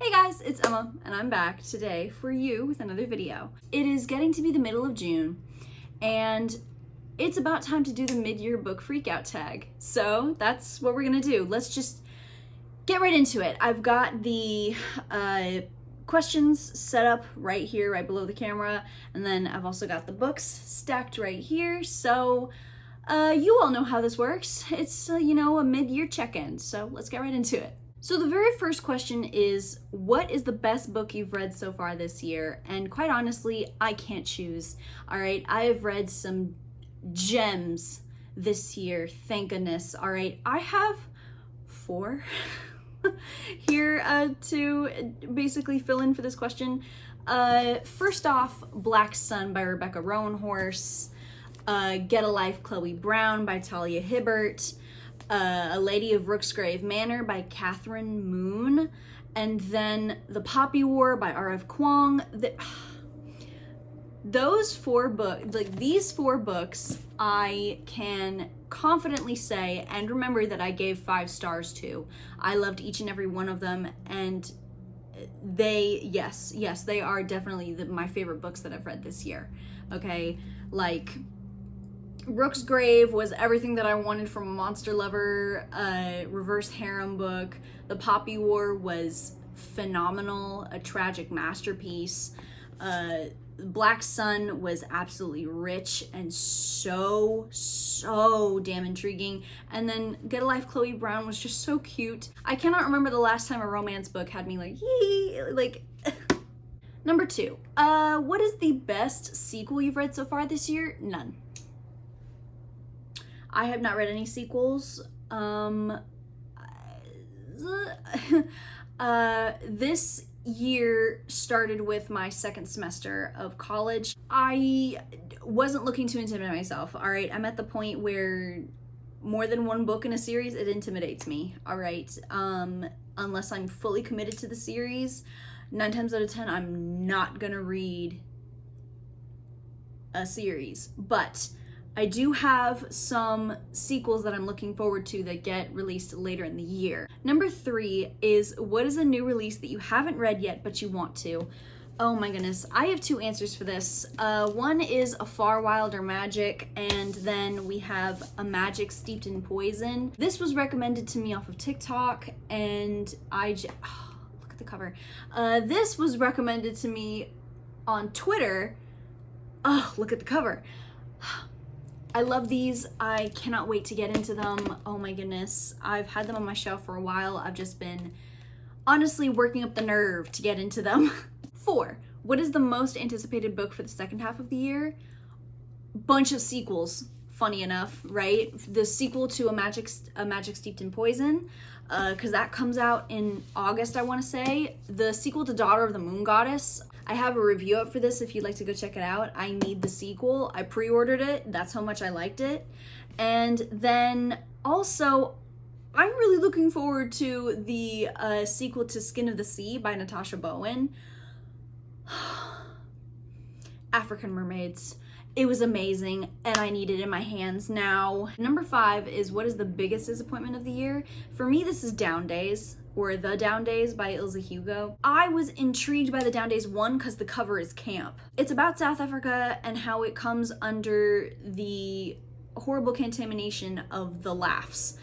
Hey guys, it's Emma, and I'm back today for you with another video. It is getting to be the middle of June, and it's about time to do the mid-year book freakout tag. So that's what we're gonna do. Let's just get right into it. I've got the questions set up right here, right below the camera, and then I've also got the books stacked right here. So you all know how this works. It's, a mid-year check-in, so let's get right into it. So the very first question is, what is the best book you've read so far this year? And quite honestly, I can't choose. All right, I have read some gems this year, thank goodness. All right, I have 4 here to basically fill in for this question. First off, Black Sun by Rebecca Roanhorse, Get a Life, Chloe Brown by Talia Hibbert, A Lady of Rooksgrave Manor by Catherine Moon, and then The Poppy War by R.F. Kuang. These 4 books, I can confidently say and remember that I gave 5 stars to. I loved each and every one of them, and they are definitely my favorite books that I've read this year. Okay, like Rook's Grave was everything that I wanted from a monster lover, reverse harem book. The Poppy War was phenomenal, a tragic masterpiece. Black Sun was absolutely rich and so damn intriguing. And then Get a Life, Chloe Brown was just so cute. I cannot remember the last time a romance book had me like, yee, like. Number 2, what is the best sequel you've read so far this year? None. I have not read any sequels. This year started with my second semester of college. I wasn't looking to intimidate myself, all right? I'm at the point where more than one book in a series, it intimidates me, all right? Unless I'm fully committed to the series, 9 times out of 10, I'm not gonna read a series. But I do have some sequels that I'm looking forward to that get released later in the year. Number 3 is, what is a new release that you haven't read yet but you want to? Oh my goodness, I have 2 answers for this. One is A Far Wilder Magic, and then we have A Magic Steeped in Poison. This was recommended to me off of TikTok, and look at the cover. This was recommended to me on Twitter. Oh, look at the cover. I love these. I cannot wait to get into them. Oh my goodness. I've had them on my shelf for a while. I've just been honestly working up the nerve to get into them. 4, what is the most anticipated book for the second half of the year? Bunch of sequels, funny enough, right? The sequel to A Magic Steeped in Poison, because that comes out in August, I want to say. The sequel to Daughter of the Moon Goddess. I have a review up for this if you'd like to go check it out. I need the sequel. I pre-ordered it. That's how much I liked it. And then also, I'm really looking forward to the sequel to Skin of the Sea by Natasha Bowen. African Mermaids. It was amazing, and I need it in my hands now. Number 5 is, what is the biggest disappointment of the year? For me, this is Down Days, or The Down Days by Ilse Hugo. I was intrigued by The Down Days, 1, because the cover is camp. It's about South Africa and how it comes under the horrible contamination of the laughs,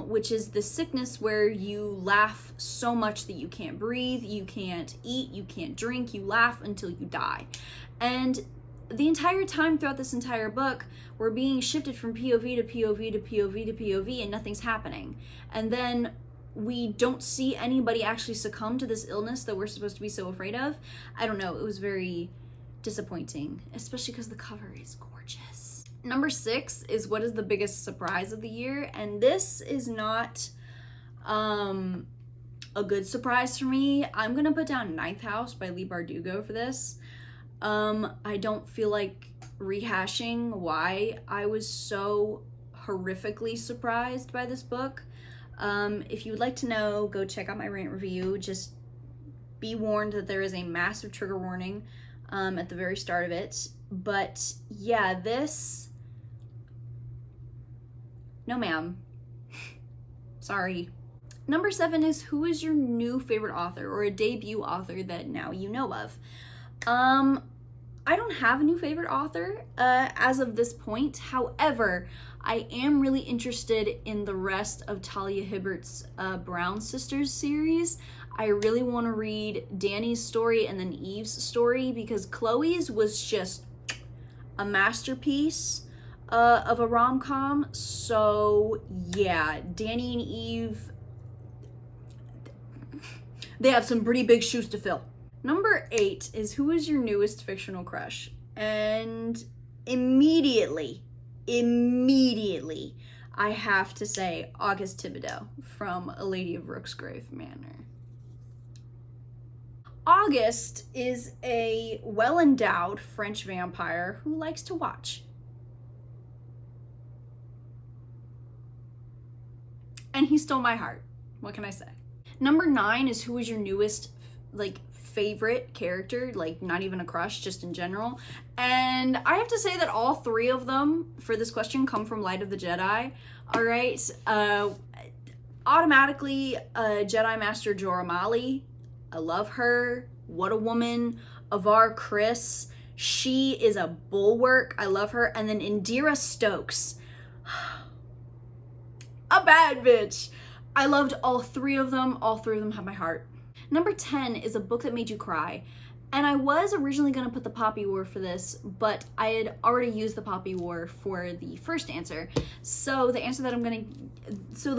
which is the sickness where you laugh so much that you can't breathe, you can't eat, you can't drink, you laugh until you die. And the entire time throughout this entire book, we're being shifted from POV to POV to POV to POV, and nothing's happening. And then we don't see anybody actually succumb to this illness that we're supposed to be so afraid of. I don't know, it was very disappointing, especially because the cover is gorgeous. Number 6 is, what is the biggest surprise of the year? And this is not a good surprise for me. I'm gonna put down Ninth House by Leigh Bardugo for this. I don't feel like rehashing why I was so horrifically surprised by this book. If you would like to know, go check out my rant review. Just be warned that there is a massive trigger warning at the very start of it. But yeah, this, no ma'am. Sorry. Number 7 is who is your new favorite author or a debut author that now you know of? I don't have a new favorite author as of this point. However, I am really interested in the rest of Talia Hibbert's Brown Sisters series. I really want to read Danny's story and then Eve's story because Chloe's was just a masterpiece of a rom-com. So yeah, Danny and Eve, they have some pretty big shoes to fill. Number 8 is who is your newest fictional crush? And immediately, I have to say August Thibodeau from A Lady of Rooksgrave Manor. August is a well-endowed French vampire who likes to watch. And he stole my heart. What can I say? Number 9 is who is your newest, favorite character, not even a crush, just in general. And I have to say that all 3 of them for this question come from Light of the Jedi. All right. Automatically, Jedi Master Jorah Mali. I love her. What a woman. Avar Kriss. She is a bulwark. I love her. And then Indira Stokes. A bad bitch. I loved all 3 of them. All 3 of them have my heart. Number 10 is a book that made you cry. And I was originally going to put The Poppy War for this, but I had already used The Poppy War for the first answer. So the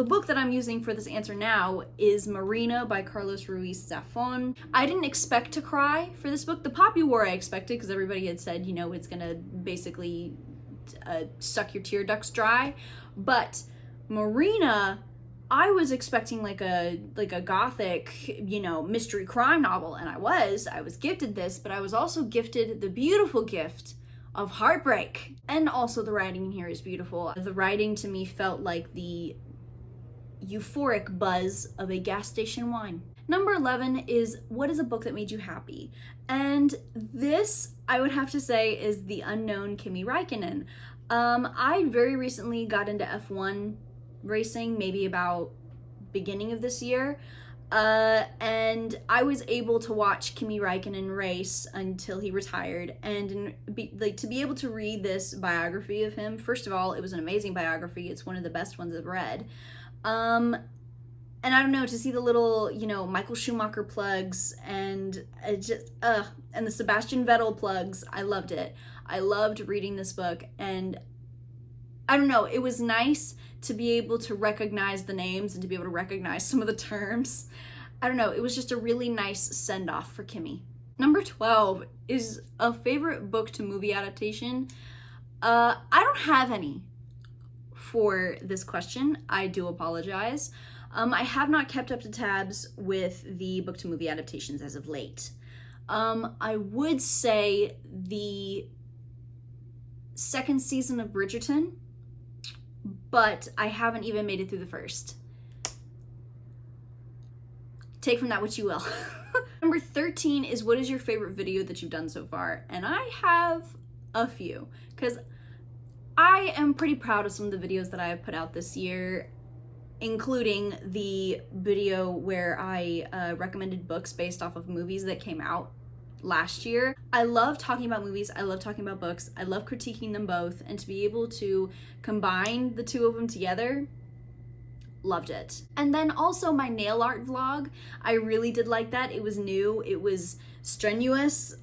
book that I'm using for this answer now is Marina by Carlos Ruiz Zafón. I didn't expect to cry for this book. The Poppy War I expected because everybody had said, it's going to basically suck your tear ducts dry. But Marina, I was expecting like a gothic, mystery crime novel, and I was gifted this, but I was also gifted the beautiful gift of heartbreak. And also the writing in here is beautiful. The writing to me felt like the euphoric buzz of a gas station wine. Number 11 is what is a book that made you happy? And this, I would have to say, is The Unknown Kimi Räikkönen. I very recently got into F1 racing, maybe about beginning of this year, and I was able to watch Kimi Räikkönen race until he retired, and to be able to read this biography of him, first of all, it was an amazing biography. It's one of the best ones I've read, and I don't know, to see the little Michael Schumacher plugs and and the Sebastian Vettel plugs, I loved it. I loved reading this book, and I don't know, it was nice to be able to recognize the names and to be able to recognize some of the terms. I don't know, it was just a really nice send-off for Kimi. Number 12 is a favorite book to movie adaptation. I don't have any for this question. I do apologize. I have not kept up to tabs with the book to movie adaptations as of late. I would say the second season of Bridgerton, but I haven't even made it through the first. Take from that what you will. Number 13 is what is your favorite video that you've done so far? And I have a few, because I am pretty proud of some of the videos that I have put out this year, including the video where I recommended books based off of movies that came out last year. I love talking about movies, I love talking about books, I love critiquing them both, and to be able to combine the two of them together, loved it. And then also my nail art vlog, I really did like that. It was new, it was strenuous,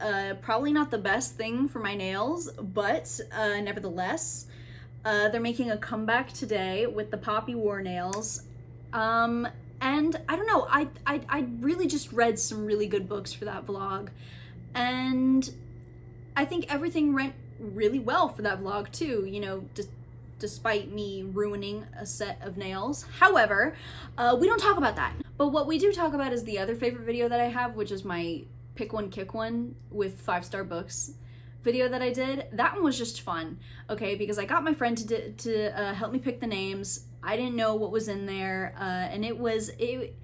probably not the best thing for my nails, but nevertheless, they're making a comeback today with the Poppy War nails. And I don't know, I really just read some really good books for that vlog. And I think everything went really well for that vlog too, despite me ruining a set of nails. However, we don't talk about that. But what we do talk about is the other favorite video that I have, which is my pick one, kick one with 5-star books video that I did. That one was just fun, okay, because I got my friend to help me pick the names. I didn't know what was in there, and it was a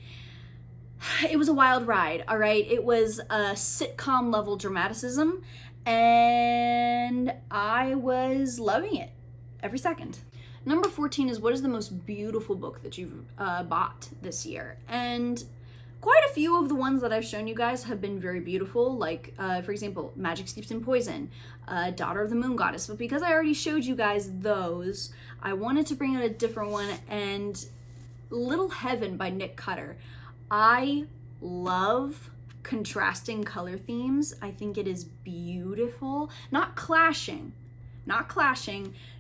wild ride, all right? It was a sitcom level dramaticism, and I was loving it every second. Number 14 is what is the most beautiful book that you've bought this year? And quite a few of the ones that I've shown you guys have been very beautiful, like, for example, Magic Steeped in Poison, Daughter of the Moon Goddess. But because I already showed you guys those, I wanted to bring out a different one, and Little Heaven by Nick Cutter. I love contrasting color themes. I think it is beautiful. Not clashing,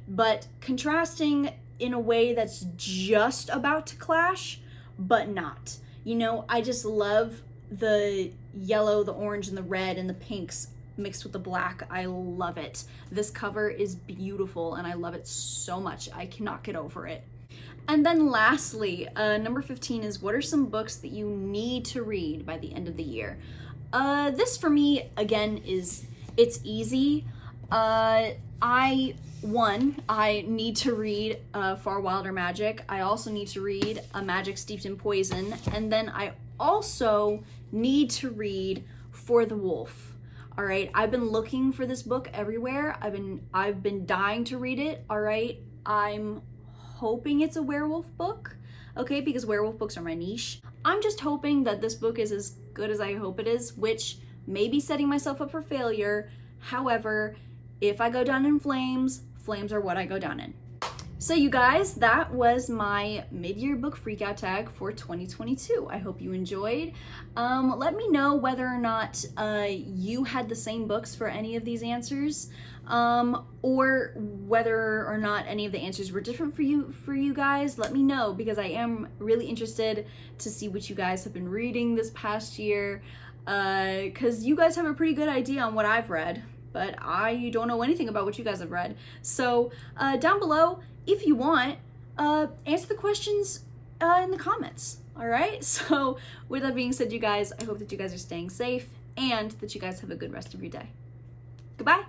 but contrasting in a way that's just about to clash, but not. You know, I just love the yellow, the orange, and the red, and the pinks mixed with the black. I love it. This cover is beautiful, and I love it so much. I cannot get over it. And then lastly, number 15 is what are some books that you need to read by the end of the year? This for me, again, it's easy. I need to read Far Wilder Magic. I also need to read A Magic Steeped in Poison. And then I also need to read For the Wolf. All right, I've been looking for this book everywhere. I've been dying to read it. All right, I'm hoping it's a werewolf book, okay, because werewolf books are my niche. I'm just hoping that this book is as good as I hope it is, which may be setting myself up for failure. However, if I go down in flames, flames are what I go down in. So you guys, that was my mid-year book freakout tag for 2022. I hope you enjoyed. Let me know whether or not you had the same books for any of these answers, or whether or not any of the answers were different for you guys. Let me know, because I am really interested to see what you guys have been reading this past year, because you guys have a pretty good idea on what I've read, but I don't know anything about what you guys have read. So down below, if you want, answer the questions in the comments, all right? So with that being said, you guys, I hope that you guys are staying safe and that you guys have a good rest of your day. Goodbye.